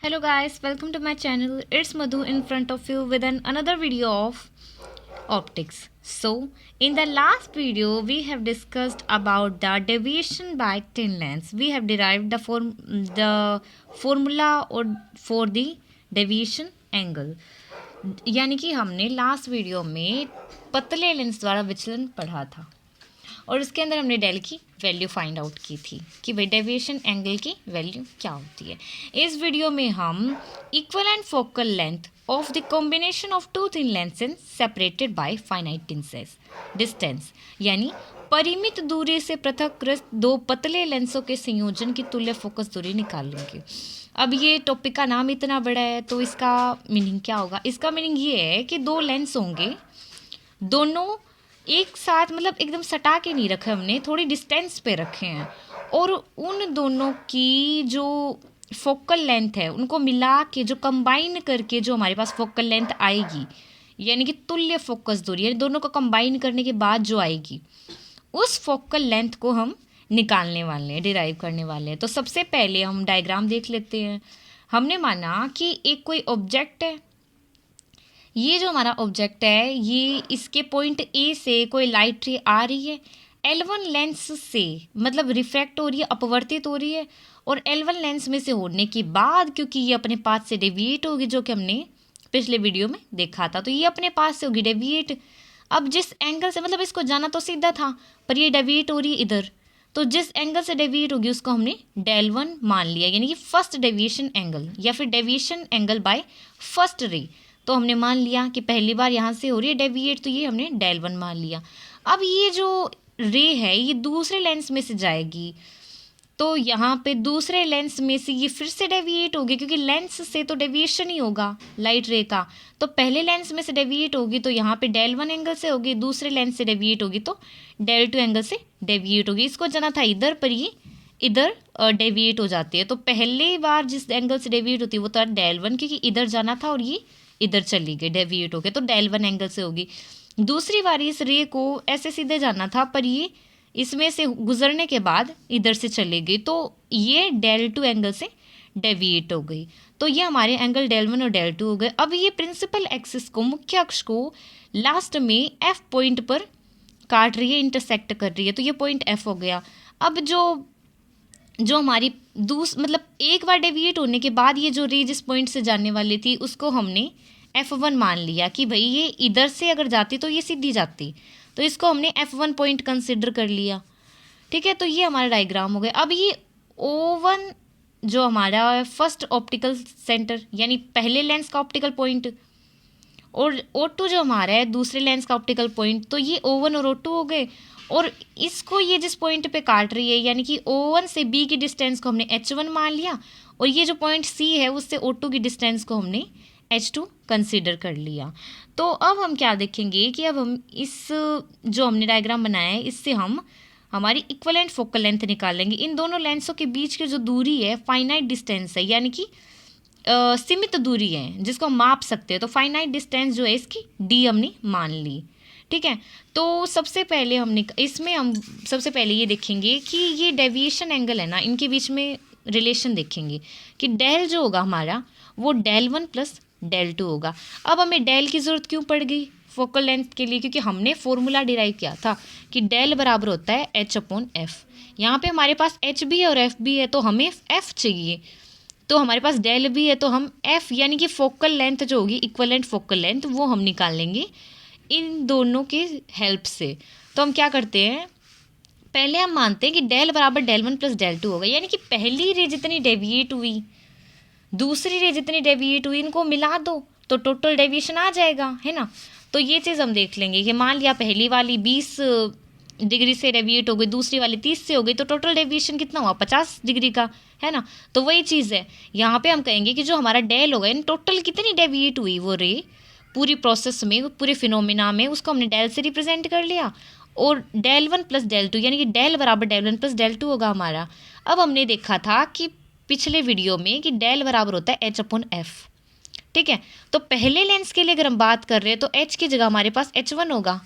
Hello guys, welcome to my channel. It's Madhu in front of you with another video of optics. So, in the last video we have discussed about the deviation by thin lens. We have derived the formula for the deviation angle. यानी कि हमने last video में पतले lens द्वारा विचलन पढ़ा था और उसके अंदर हमने डेल की वैल्यू फाइंड आउट की थी कि भाई डेविएशन एंगल की वैल्यू क्या होती है। इस वीडियो में हम equivalent focal length of the combination of two thin lenses separated by finite distance यानी परिमित दूरी से पृथक्कृत दो पतले लेंसों के संयोजन की तुल्य फोकस दूरी निकालेंगे। अब ये टॉपिक का नाम इतना बड़ा है तो इसका मीनिंग क्या होगा? इसका मीनिंग ये है कि दो लेंस होंगे, दोनों एक साथ मतलब एकदम सटा के नहीं रखे हमने, थोड़ी डिस्टेंस पे रखे हैं और उन दोनों की जो फोकल लेंथ है उनको मिला के जो कंबाइन करके जो हमारे पास फोकल लेंथ आएगी यानी कि तुल्य फोकस दूरी यानी दोनों को कंबाइन करने के बाद जो आएगी उस फोकल लेंथ को हम निकालने वाले हैं, डिराइव करने वाले हैं। तो सबसे पहले हम डायग्राम देख लेते हैं। हमने माना कि एक कोई ऑब्जेक्ट है, ये जो हमारा ऑब्जेक्ट है ये इसके पॉइंट ए से कोई लाइट रे आ रही है, L1 लेंस से मतलब रिफ्रैक्ट हो रही है, अपवर्तित हो रही है और L1 लेंस में से होने के बाद क्योंकि ये अपने पाथ से डेविएट होगी जो कि हमने पिछले वीडियो में देखा था, तो ये अपने पाथ से होगी डेविएट। अब जिस एंगल से मतलब इसको जाना तो सीधा था पर ये डेविएट हो रही है इधर, तो जिस एंगल से डेविएट होगी उसको हमने del1 मान लिया यानी कि फर्स्ट डेविएशन एंगल या फिर deviation angle by first ray. तो हमने मान लिया कि पहली बार यहाँ से हो रही है डेविएट तो ये हमने del1 मान लिया। अब ये जो रे है ये दूसरे लेंस में से जाएगी तो यहाँ पे दूसरे लेंस में से ये फिर से डेविएट होगी क्योंकि लेंस से तो डेविएशन ही होगा लाइट रे का, तो पहले लेंस में से डेविएट होगी तो यहाँ पे del1 एंगल से होगी, दूसरे लेंस से डेविएट होगी तो del2 एंगल से डेविएट होगी। इसको जाना था इधर पर ये इधर डेविएट हो जाती है, तो पहले बार जिस एंगल से डेविएट होती है वो था del1 क्योंकि इधर जाना था और ये इधर चली गई डेविएट हो गए तो del1 एंगल से होगी। दूसरी बार इस रे को ऐसे सीधे जाना था पर ये इसमें से गुजरने के बाद इधर से चली गई तो ये del2 एंगल से डेविएट हो गई। तो ये हमारे एंगल del1 और del2 हो गए। अब ये प्रिंसिपल एक्सिस को मुख्य अक्ष को लास्ट में F पॉइंट पर काट रही है, इंटरसेक्ट कर रही है, तो ये पॉइंट F हो गया। अब जो हमारी मतलब एक बार डेविएट होने के बाद ये जो रे जिस पॉइंट से जाने वाली थी उसको हमने F1 मान लिया कि भाई ये इधर से अगर जाती तो ये सीधी जाती, तो इसको हमने F1 पॉइंट कंसिडर कर लिया। ठीक है, तो ये हमारा डायग्राम हो गया। अब ये O1 जो हमारा फर्स्ट ऑप्टिकल सेंटर यानी पहले लेंस का ऑप्टिकल पॉइंट और O2 जो हमारा है दूसरे लेंस का ऑप्टिकल पॉइंट, तो ये O1 और O2 हो गए और इसको ये जिस पॉइंट पे काट रही है यानी कि O1 से B की डिस्टेंस को हमने H1 मान लिया और ये जो पॉइंट C है उससे O2 की डिस्टेंस को हमने H2 कंसीडर कर लिया। तो अब हम क्या देखेंगे कि अब हम इस जो हमने डायग्राम बनाया है इससे हम हमारी इक्वलेंट फोकल लेंथ निकालेंगे। इन दोनों लेंसों के बीच की जो दूरी है फाइनाइट डिस्टेंस है यानी कि सीमित दूरी है जिसको हम माप सकते हैं, तो फाइनाइट डिस्टेंस जो है इसकी D हमने मान ली। ठीक है, तो सबसे पहले हम सबसे पहले ये देखेंगे कि ये डेविएशन एंगल है ना, इनके बीच में रिलेशन देखेंगे कि डेल जो होगा हमारा वो del1 प्लस del2 होगा। अब हमें डेल की ज़रूरत क्यों पड़ गई फोकल लेंथ के लिए? क्योंकि हमने फॉर्मूला डिराइव किया था कि डेल बराबर होता है H/F। यहाँ पे हमारे पास H भी है और F भी है तो हमें F चाहिए, तो हमारे पास डेल भी है तो हम F यानी कि फोकल लेंथ जो होगी इक्वलेंट फोकल लेंथ वो हम निकाल लेंगे इन दोनों के हेल्प से। तो हम क्या करते हैं, पहले हम मानते हैं कि डेल बराबर del1 प्लस del2 होगा यानी कि पहली रे जितनी डेविएट हुई दूसरी रे जितनी डेविएट हुई इनको मिला दो तो टोटल डेविएशन आ जाएगा, है ना। तो ये चीज़ हम देख लेंगे कि मान लिया पहली वाली 20 डिग्री से डेविएट हो गई, दूसरी वाली 30 से हो गई, तो टोटल डेविएशन कितना हुआ 50 डिग्री का, है ना। तो वही चीज़ है यहाँ पे हम कहेंगे कि जो हमारा डेल होगा इन टोटल कितनी डेविएट हुई वो रे पूरी प्रोसेस में पूरे फिनोमिना में, उसको हमने डेल से रिप्रेजेंट कर लिया और del1 प्लस del2 यानी कि डेल बराबर del1 प्लस del2 होगा हमारा। अब हमने देखा था कि पिछले वीडियो में कि डेल बराबर होता है H/F। ठीक है, तो पहले लेंस के लिए अगर हम बात कर रहे हैं तो H की जगह हमारे पास H1 होगा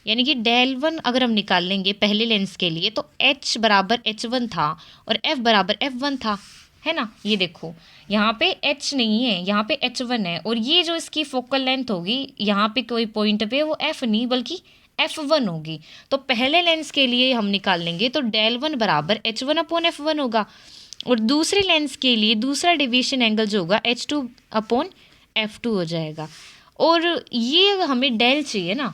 यानी कि del1 अगर हम निकाल लेंगे पहले लेंस के लिए तो H बराबर H1 था और F बराबर F1 था। है ना। ये देखो यहाँ पे h नहीं है, यहाँ पे h1 है, और ये जो इसकी फोकल लेंथ होगी यहाँ पे कोई पॉइंट पे वो f नहीं बल्कि f1 होगी। तो पहले लेंस के लिए हम निकाल लेंगे तो डेल वन बराबर h1/f1 होगा, और दूसरी लेंस के लिए दूसरा डेविएशन एंगल जो होगा h2/f2 हो जाएगा। और ये हमें डेल चाहिए ना,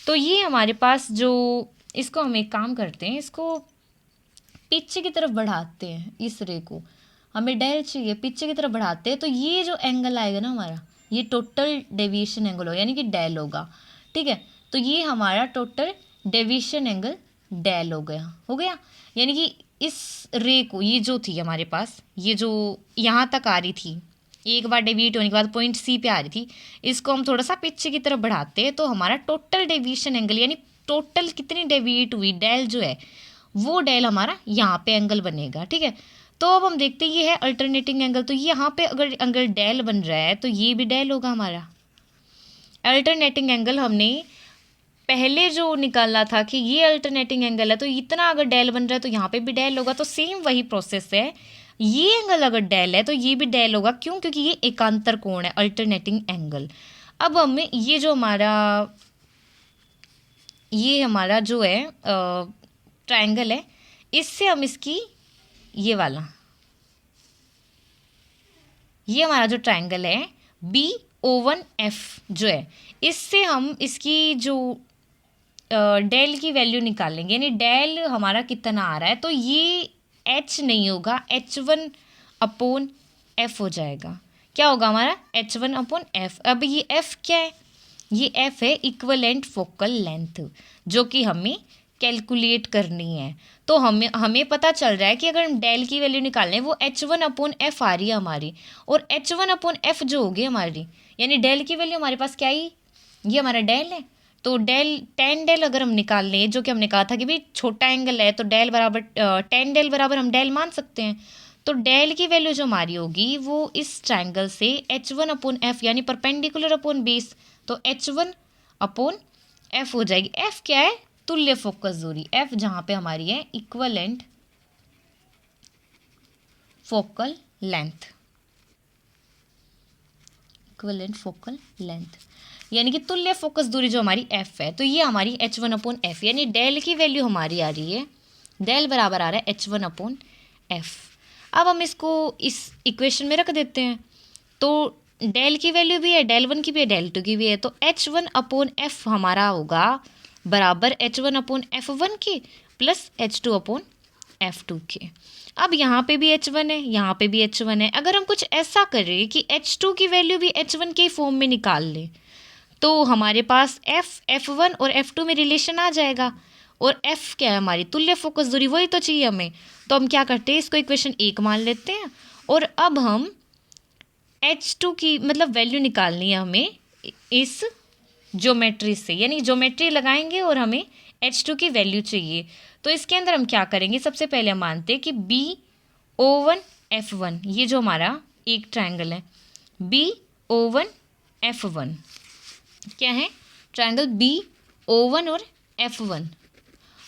तो ये हमारे पास जो, इसको हम एक काम करते हैं, इसको पीछे की तरफ बढ़ाते हैं, इस रे को हमें डेल चाहिए, पीछे की तरफ बढ़ाते हैं, तो ये जो एंगल आएगा ना हमारा, ये टोटल डेविएशन एंगल होगा, यानी कि डेल होगा। ठीक है, तो ये हमारा टोटल डेविएशन एंगल डेल हो गया। यानी कि इस रे को, ये जो थी हमारे पास, ये जो यहाँ तक आ रही थी, एक बार डेविएट होने के बाद पॉइंट सी पे आ रही थी, इसको हम थोड़ा सा पीछे की तरफ बढ़ाते हैं, तो हमारा टोटल डेविएशन एंगल, यानी टोटल कितनी डेविएट हुई डेल जो है, वो डेल हमारा यहाँ पे एंगल बनेगा। ठीक है, तो अब हम देखते हैं ये है अल्टरनेटिंग एंगल, तो यहाँ पे अगर एंगल डेल बन रहा है तो ये भी डेल होगा हमारा। अल्टरनेटिंग एंगल हमने पहले जो निकाला था कि ये अल्टरनेटिंग एंगल है, तो इतना अगर डेल बन रहा है तो यहाँ पे भी डेल होगा, तो सेम वही प्रोसेस है। ये एंगल अगर डेल है तो ये भी डेल होगा, क्यों? क्योंकि ये एकांतर कोण है, अल्टरनेटिंग एंगल। अब हमें ये जो हमारा जो है ट्रायंगल है, इससे हम इसकी ये हमारा जो ट्रायंगल है BO1F जो है, इससे हम इसकी जो डेल की वैल्यू निकालेंगे, यानी डेल हमारा कितना आ रहा है, तो ये h नहीं होगा, h1/f हो जाएगा। क्या होगा हमारा? h1/f। अब ये f क्या है? ये f है इक्विवेलेंट फोकल लेंथ, जो कि हमें कैलकुलेट करनी है। तो हमें पता चल रहा है कि अगर हम डेल की वैल्यू निकाल लें, वो h1/f आ रही है हमारी, और h1/f जो होगी हमारी, यानी डेल की वैल्यू हमारे पास क्या आई, ये हमारा डेल है। तो tan डेल अगर हम निकाल लें, जो कि हमने कहा था कि भाई छोटा एंगल है तो डेल बराबर tan डेल बराबर हम डेल मान सकते हैं। तो डेल की वैल्यू जो हमारी होगी वो इस ट्रायंगल से h1/f यानी परपेंडिकुलर अपॉन बेस, तो h1/f हो जाएगी। f क्या है? तुल्य फोकस दूरी। f जहाँ पे हमारी है equivalent focal length, equivalent focal length यानी कि तुल्य फोकस दूरी जो हमारी f है, तो ये हमारी h1/f, यानी डेल की वैल्यू हमारी आ रही है, डेल बराबर आ रहा है h1/f। अब हम इसको इस इक्वेशन में रख देते हैं, तो डेल की वैल्यू भी है, डेल वन की भी है, डेल टू की भी है, तो h1/f हमारा होगा बराबर h1/f1 के प्लस h2/f2 के। अब यहाँ पे भी h1 है, यहाँ पे भी h1 है। अगर हम कुछ ऐसा करें कि h2 की वैल्यू भी h1 के फॉर्म में निकाल लें, तो हमारे पास f1 और f2 में रिलेशन आ जाएगा, और f क्या है हमारी तुल्य फोकस दूरी, वही तो चाहिए हमें। तो हम क्या करते हैं, इसको इक्वेशन 1 मान लेते हैं, और अब हम h2 की मतलब वैल्यू निकालनी है हमें इस ज्योमेट्री से, यानी ज्योमेट्री लगाएंगे और हमें h2 की वैल्यू चाहिए। तो इसके अंदर हम क्या करेंगे, सबसे पहले हम मानते हैं कि BO1F1, ये जो हमारा एक ट्रायंगल है BO1F1, क्या है? ट्रायंगल BO1 और F1,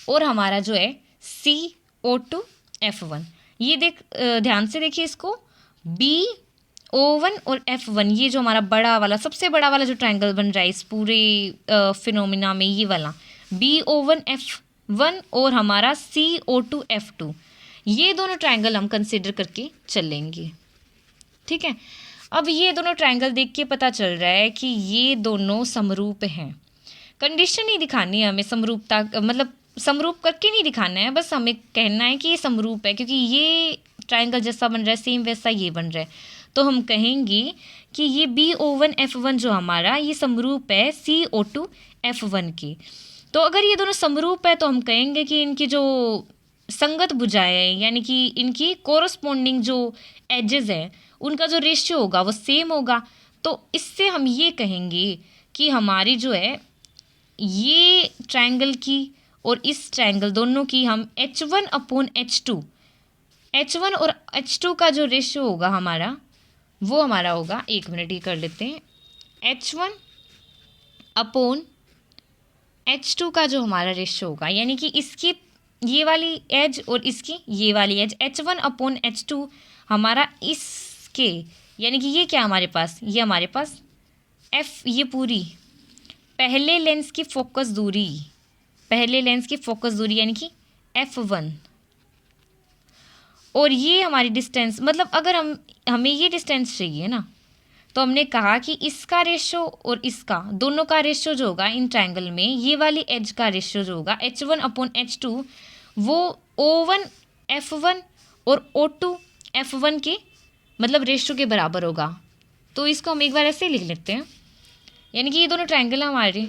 और हमारा जो है CO2F1। ये ध्यान से देखिए इसको, BO1 और F1, ये जो हमारा बड़ा वाला, सबसे बड़ा वाला जो ट्रायंगल बन रहा है इस पूरे फिनोमिना में, ये वाला BO1F1 और हमारा CO2F2, ये दोनों ट्रायंगल हम कंसिडर करके चलेंगे। ठीक है, अब ये दोनों ट्रायंगल देख के पता चल रहा है कि ये दोनों समरूप हैं। कंडीशन नहीं दिखानी है हमें समरूपता, मतलब समरूप करके नहीं दिखाना है, बस हमें कहना है कि ये समरूप है, क्योंकि ये ट्रायंगल जैसा बन रहा है सेम वैसा ये बन रहा है। तो हम कहेंगे कि ये BO1F1 जो हमारा, ये समरूप है CO2F1 की। तो अगर ये दोनों समरूप है तो हम कहेंगे कि इनकी जो संगत भुजाएं हैं, यानी कि इनकी कोरस्पोंडिंग जो एजेस हैं, उनका जो रेशियो होगा वो सेम होगा। तो इससे हम ये कहेंगे कि हमारी जो है ये ट्रायंगल की और इस ट्रायंगल दोनों की हम H1/H2, H1 और H2 का जो रेशियो होगा हमारा, वो हमारा होगा, एक मिनट ये कर लेते हैं, H1/H2 का जो हमारा रेशियो होगा, यानी कि इसकी ये वाली एज और इसकी ये वाली एज, H1/H2 हमारा इसके यानी कि ये क्या हमारे पास, ये हमारे पास एफ, ये पूरी पहले लेंस की फोकस दूरी, पहले लेंस की फोकस दूरी यानी कि F1, और ये हमारी डिस्टेंस, मतलब अगर हमें ये डिस्टेंस चाहिए ना, तो हमने कहा कि इसका रेशो और इसका दोनों का रेशो जो होगा इन ट्रायंगल में, ये वाली एज का रेशो जो होगा H1/H2 वो O1 F1 और O2 F1 के मतलब रेशो के बराबर होगा। तो इसको हम एक बार ऐसे ही लिख लेते हैं, यानी कि ये दोनों ट्रायंगल हमारे,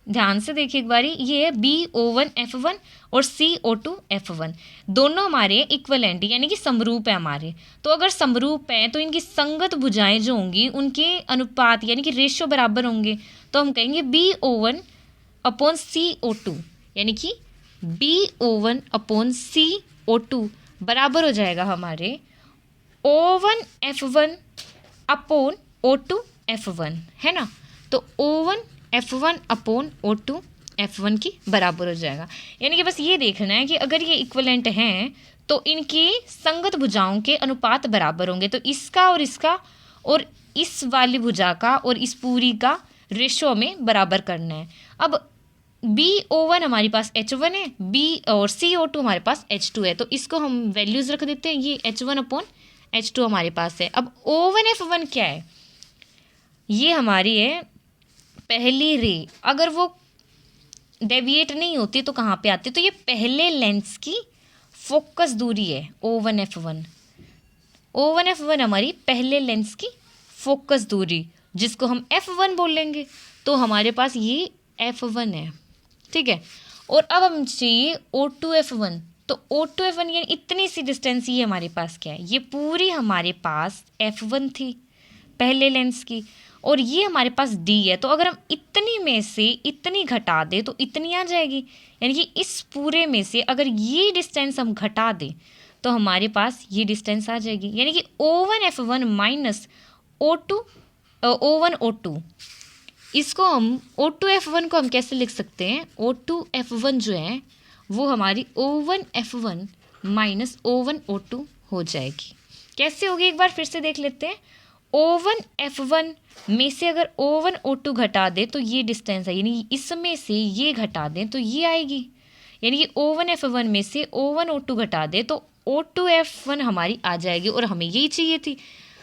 ध्यान से देखिए एक बारी, ये है BO1 F1 और CO2 F1, दोनों हमारे इक्वलेंट यानी कि समरूप है हमारे। तो अगर समरूप है तो इनकी संगत भुजाएं जो होंगी उनके अनुपात यानी कि रेशियो बराबर होंगे। तो हम कहेंगे BO1/CO2 यानी कि BO1/CO2 बराबर हो जाएगा हमारे O1 F1/O2 F1, है ना। तो O1 F1/O2 F1 की बराबर हो जाएगा। यानी कि बस ये देखना है कि अगर ये इक्वलेंट हैं तो इनकी संगत भुजाओं के अनुपात बराबर होंगे। तो इसका और इसका और इस वाली भुजा का और इस पूरी का रेशो में बराबर करना है। अब BO1 हमारे पास H1 है, B और CO2 हमारे पास H2 है, तो इसको हम वैल्यूज़ रख देते हैं। ये H1/H2 हमारे पास है। अब O1 F1 क्या है, ये हमारी है पहली रे, अगर वो डेविएट नहीं होती तो कहाँ पे आती, तो ये पहले लेंस की फोकस दूरी है O1 F1। O1 F1 हमारी पहले लेंस की फोकस दूरी, जिसको हम F1 बोलेंगे। तो हमारे पास ये F1 है, ठीक है। और अब हम चाहिए O2 F1, तो O2 F1 यानी इतनी सी डिस्टेंस ये हमारे पास क्या है, ये पूरी हमारे पास F1 थी पहले लेंस की, और ये हमारे पास D है। तो अगर हम इतनी में से इतनी घटा दें तो इतनी आ जाएगी, यानी कि इस पूरे में से अगर ये डिस्टेंस हम घटा दें तो हमारे पास ये डिस्टेंस आ जाएगी, यानी कि O1 F1 minus O1 O2। इसको हम O2 F1 को हम कैसे लिख सकते हैं, O2 F1 जो है वो हमारी O1 F1 minus O1 O2 हो जाएगी। कैसे होगी एक बार फिर से देख लेते हैं। O1 F1 में से अगर O1 O2 घटा दें तो ये डिस्टेंस है, यानी इसमें से ये घटा दें तो ये आएगी, यानी कि O1 F1 में से O1 O2 घटा दें तो O2 F1 हमारी आ जाएगी, और हमें यही चाहिए थी।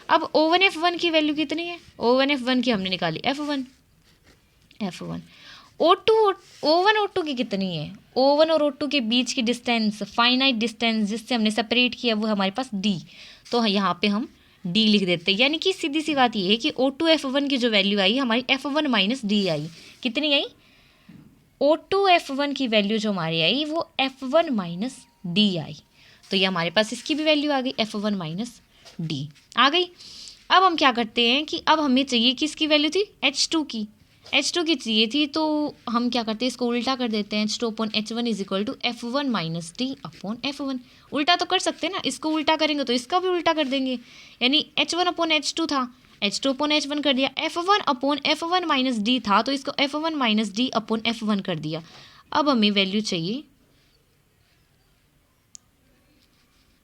अब O1 F1 की वैल्यू कितनी है, O1 F1 की हमने निकाली F1। O1 O2 की कितनी है, O1 और O2 के बीच की डिस्टेंस, फाइनाइट डिस्टेंस जिससे हमने सेपरेट किया, वो हमारे पास D। तो यहाँ पे हम D लिख देते हैं, यानी कि सीधी सी बात ये है कि O2 F1 की जो वैल्यू आई हमारी F1 माइनस D आई। कितनी आई, O2 F1 की वैल्यू जो हमारी आई वो F1 माइनस D आई। तो ये हमारे पास इसकी भी वैल्यू आ गई, F1 माइनस D आ गई। अब हम क्या करते हैं कि अब हमें चाहिए कि इसकी वैल्यू थी H2 की, H2 की चाहिए थी, तो हम क्या करते हैं, इसको उल्टा कर देते हैं। H2/H1 is equal to F1 minus D/F1। उल्टा तो कर सकते हैं ना, इसको उल्टा करेंगे तो इसका भी उल्टा कर देंगे, यानी H1/H2 था, H2/H1 कर दिया, F1/F1 माइनस D था तो इसको F1 माइनस D/F1 कर दिया। अब हमें वैल्यू चाहिए,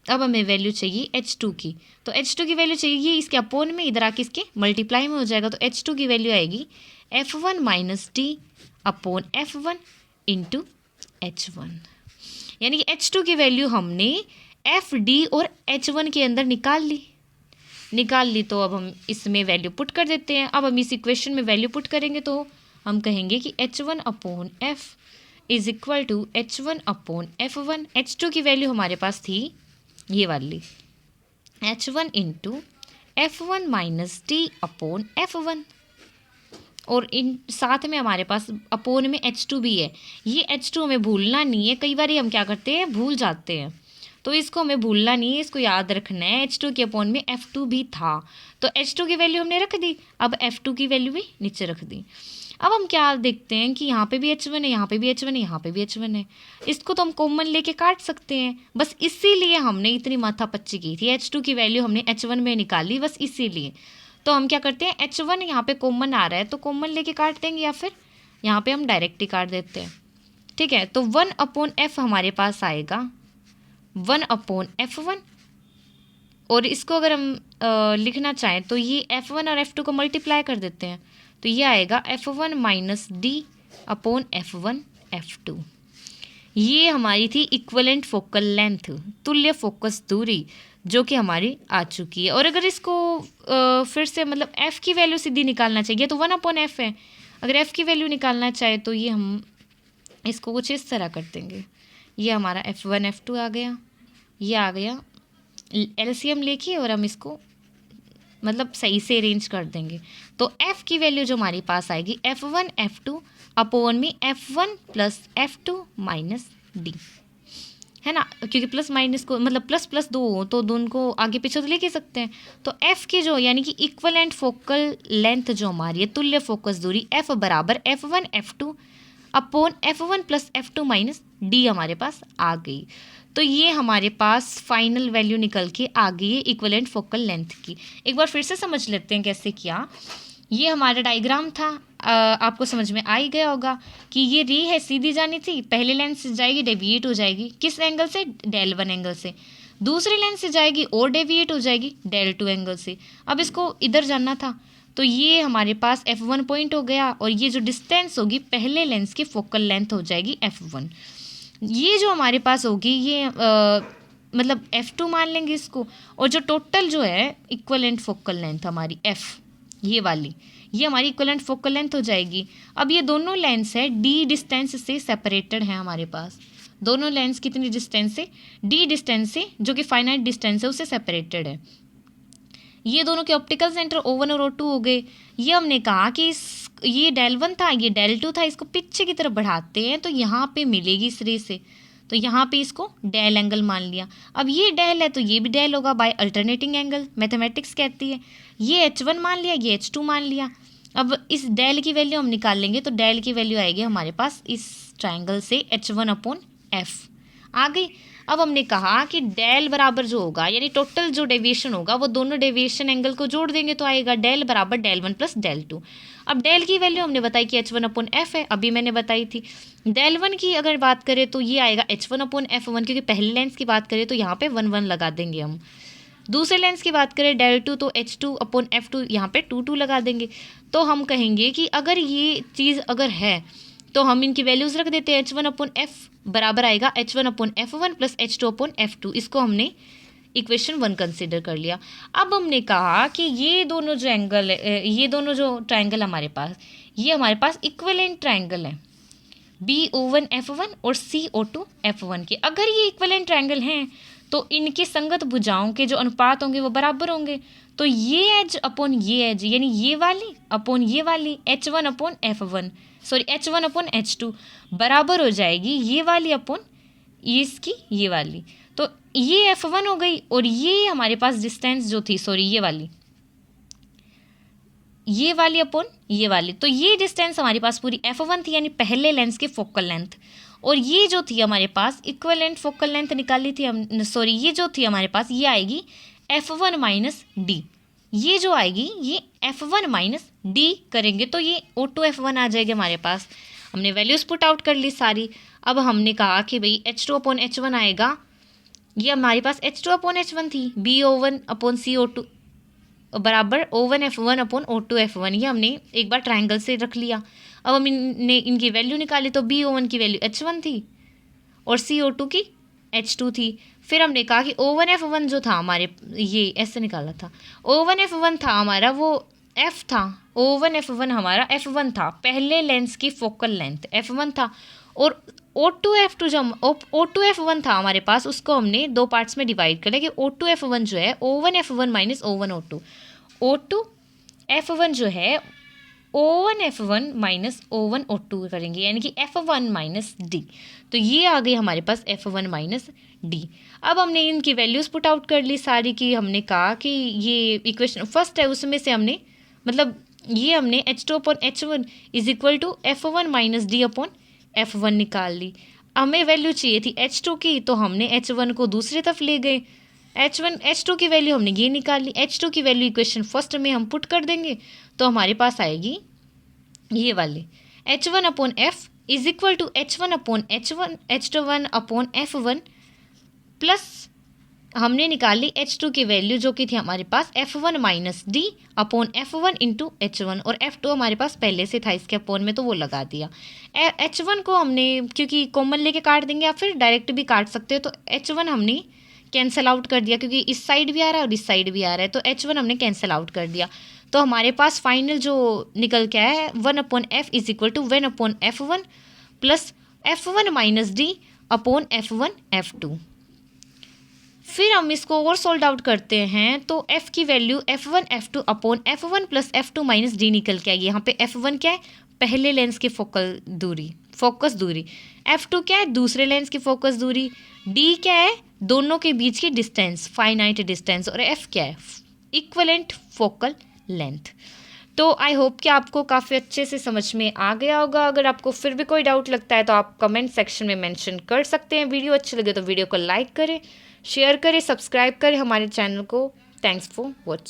अब हमें वैल्यू चाहिए H2 की, तो H2 की वैल्यू चाहिए, ये इसके अपोन में इधर आके इसके मल्टीप्लाई में हो जाएगा। तो H2 की वैल्यू आएगी F1 minus D/F1 into H1, यानी कि H2 की वैल्यू हमने FD और H1 के अंदर निकाल ली। तो अब हम इसमें वैल्यू पुट कर देते हैं। अब हम इस इक्वेशन में वैल्यू पुट करेंगे तो हम कहेंगे कि H1/F is equal to H1/F1। H2 की वैल्यू हमारे पास थी ये वाली, H1 into F1 minus D/F1, और इन साथ में हमारे पास अपोन में H2 भी है। ये H2 हमें भूलना नहीं है, कई बार हम क्या करते हैं भूल जाते हैं, तो इसको हमें भूलना नहीं है, इसको याद रखना है। H2 के अपोन में F2 भी था, तो H2 की वैल्यू हमने रख दी, अब F2 की वैल्यू भी नीचे रख दी। अब हम क्या देखते हैं कि यहाँ पे भी H1 है, यहाँ पे भी H1 है, यहाँ पे भी H1 है, इसको तो हम कॉमन लेके काट सकते हैं। बस इसीलिए हमने इतनी माथापच्ची की थी, H2 की वैल्यू हमने H1 में निकाली, बस इसीलिए। तो हम क्या करते हैं, H1 यहाँ पे कॉमन आ रहा है तो कॉमन लेके काट देंगे, या फिर यहाँ पे हम डायरेक्ट ही काट देते हैं, ठीक है। तो 1/F हमारे पास आएगा 1/F1 और इसको अगर हम लिखना चाहें तो ये F1 और F2 को मल्टीप्लाई कर देते हैं, तो ये आएगा F1 minus D upon F1 F2। ये हमारी थी इक्वलेंट फोकल लेंथ, तुल्य फोकस दूरी, जो कि हमारी आ चुकी है। और अगर इसको फिर से मतलब f की वैल्यू सीधी निकालना चाहिए तो 1/f है। अगर f की वैल्यू निकालना चाहे तो ये हम इसको कुछ इस तरह कर देंगे। ये हमारा F1 F2 आ गया, ये आ गया एलसीएम लेके और हम इसको मतलब सही से अरेंज कर देंगे। तो f की वैल्यू जो हमारे पास आएगी F1 F2 अपॉन में F1 plus F2 minus D, है ना, क्योंकि प्लस माइनस को मतलब प्लस प्लस दो हो तो दोनों को आगे पीछे तो लेके सकते हैं। तो f की जो यानी कि इक्वलेंट फोकल लेंथ जो हमारी है, तुल्य फोकस दूरी, f बराबर F1 F2 upon F1 plus F2 minus D हमारे पास आ गई। तो ये हमारे पास फाइनल वैल्यू निकल के आ गई है इक्वलेंट फोकल लेंथ की। एक बार फिर से समझ लेते हैं कैसे किया। ये हमारा डायग्राम था, आपको समझ में आ ही गया होगा कि ये रे है सीधी जानी थी, पहले लेंस से जाएगी डेविएट हो जाएगी, किस एंगल से, डेल 1 एंगल से, दूसरे लेंस से जाएगी और डेविएट हो जाएगी डेल 2 एंगल से। अब इसको इधर जाना था तो ये हमारे पास F1 पॉइंट हो गया और ये जो डिस्टेंस होगी पहले लेंस की फोकल लेंथ हो जाएगी F1। ये जो हमारे पास होगी ये मतलब F2 मान लेंगे इसको, और जो टोटल जो है इक्वलेंट फोकल लेंथ हमारी F ये वाली, ये हमारी इक्वलेंट फोकल लेंथ हो जाएगी। अब ये दोनों लेंस है D डिस्टेंस से सेपरेटेड है हमारे पास, दोनों लेंस कितनी डिस्टेंस से, D डिस्टेंस से, जो कि फाइनाइट डिस्टेंस है उससे सेपरेटेड है। ये दोनों के ऑप्टिकल सेंटर O1 और O2 हो गए। ये हमने कहा कि ये डेल 1 था, ये डेल 2 था, इसको पीछे की तरफ बढ़ाते हैं तो यहाँ पे मिलेगी इस रे से, तो यहाँ पे इसको डेल एंगल मान लिया। अब ये डेल है तो ये भी डेल होगा बाय अल्टरनेटिंग एंगल, मैथमेटिक्स कहती है। ये H1 मान लिया, ये H2 मान लिया। अब इस डेल की वैल्यू हम निकाल लेंगे तो डेल की वैल्यू आएगी हमारे पास इस ट्राइंगल से H1/F आ गई। अब हमने कहा कि डेल बराबर जो होगा यानी टोटल जो डेविएशन होगा वो दोनों डेविएशन एंगल को जोड़ देंगे तो आएगा डेल बराबर डेल 1 प्लस डेल 2। अब डेल की वैल्यू हमने बताई कि H1/F है, अभी मैंने बताई थी। डेल 1 की अगर बात करें तो ये आएगा H1/F1, क्योंकि पहले लेंस की बात करें तो यहाँ पे 1 1 लगा देंगे हम। दूसरे लेंस की बात करें डेल 2 तो H2/F2 यहाँ पे 2 2 लगा देंगे। तो हम कहेंगे कि अगर ये चीज़ अगर है तो हम इनकी वैल्यूज़ रख देते हैं। H1/F बराबर आएगा H1/F1 प्लस H2/F2, इसको हमने इक्वेशन 1 कंसिडर कर लिया। अब हमने कहा कि ये दोनों जो एंगल है, ये दोनों जो ट्राइंगल हमारे पास, ये हमारे पास इक्विवेलेंट ट्राइंगल है BO1F1 और CO2F1 के। अगर ये इक्विवेलेंट ट्राइंगल हैं तो इनके संगत भुजाओं के जो अनुपात होंगे वो बराबर होंगे। तो ये एज अपॉन ये एज यानी ये वाली अपॉन ये वाली H1/F1 सॉरी H1/H2 बराबर हो जाएगी ये वाली अपॉन इसकी ये वाली। तो ये F1 हो गई और ये हमारे पास डिस्टेंस जो थी सॉरी ये वाली अपॉन ये वाली, तो ये डिस्टेंस हमारे पास पूरी F1 थी यानी पहले लेंस की फोकल लेंथ, और ये जो थी हमारे पास इक्विवेलेंट फोकल लेंथ निकाली थी हम सॉरी ये जो थी हमारे पास ये आएगी F1 माइनस डी। ये जो आएगी ये F1 माइनस डी करेंगे तो ये O2F1 आ जाएगी हमारे पास। हमने वैल्यूज़ पुट आउट कर ली सारी। अब हमने कहा कि भाई H2/H1 आएगा, ये हमारे पास H2/H1 थी BO1/CO2 बराबर O1F1/O2F1, ये हमने एक बार ट्राइंगल से रख लिया। अब हम इनकी वैल्यू निकाली तो BO1 की वैल्यू H1 थी और CO2 की H2 थी। फिर हमने कहा कि O1F1 जो था हमारे, ये ऐसे निकाला था, O1F1 था हमारा वो F था, O1F1 हमारा F1 था, पहले लेंस की फोकल लेंथ F1 था, और O2F2 जो O2F1 था हमारे पास उसको हमने दो पार्ट्स में डिवाइड कर लिया कि O2F1 जो है O1F1 माइनस O1O2, O2F1 जो है O1F1 माइनस O1O2 करेंगे यानी कि F1 माइनस डी। तो ये आ गई हमारे पास F1 माइनस डी। अब हमने इनकी वैल्यूज़ पुट आउट कर ली सारी की। हमने कहा कि ये इक्वेशन फर्स्ट है उसमें से हमने मतलब ये हमने H2/H1 is equal to F1 minus D upon F1 निकाल ली। हमें वैल्यू चाहिए थी H2 की तो हमने H1 को दूसरी तरफ ले गए, H2 की वैल्यू हमने ये निकाल ली। H2 की वैल्यू इक्वेशन फर्स्ट में हम पुट कर देंगे तो हमारे पास आएगी ये वाली H1/F is equal to H1/H1 H2/F1 plus हमने निकाली H2 की वैल्यू जो कि थी हमारे पास F1 minus D upon F1 into H1 और F2 हमारे पास पहले से था इसके अपॉन में तो वो लगा दिया। H1 को हमने क्योंकि कॉमन लेके काट देंगे या फिर डायरेक्ट भी काट सकते हो तो H1 हमने कैंसिल आउट कर दिया क्योंकि इस साइड भी आ रहा है और इस साइड भी आ रहा है तो H1 हमने कैंसिल आउट कर दिया। तो हमारे पास फाइनल जो निकल के आया है 1/f is equal to 1/f1 plus F1 minus D upon F1 F2। फिर हम इसको और सोल्व आउट करते हैं तो f की value F1 F2 upon F1 plus F2 minus D निकल के आएगी। यहाँ पे F1 क्या है, पहले लेंस की फोकस दूरी, F2 क्या है, दूसरे लेंस की फोकस दूरी, D क्या है, दोनों के बीच की डिस्टेंस, फाइनाइट डिस्टेंस, और F क्या है, इक्वलेंट फोकल लेंथ। तो आई होप कि आपको काफ़ी अच्छे से समझ में आ गया होगा। अगर आपको फिर भी कोई डाउट लगता है तो आप कमेंट सेक्शन में मेंशन कर सकते हैं। वीडियो अच्छी लगे तो वीडियो को लाइक करें, शेयर करें, सब्सक्राइब करें हमारे चैनल को। Thanks for watching.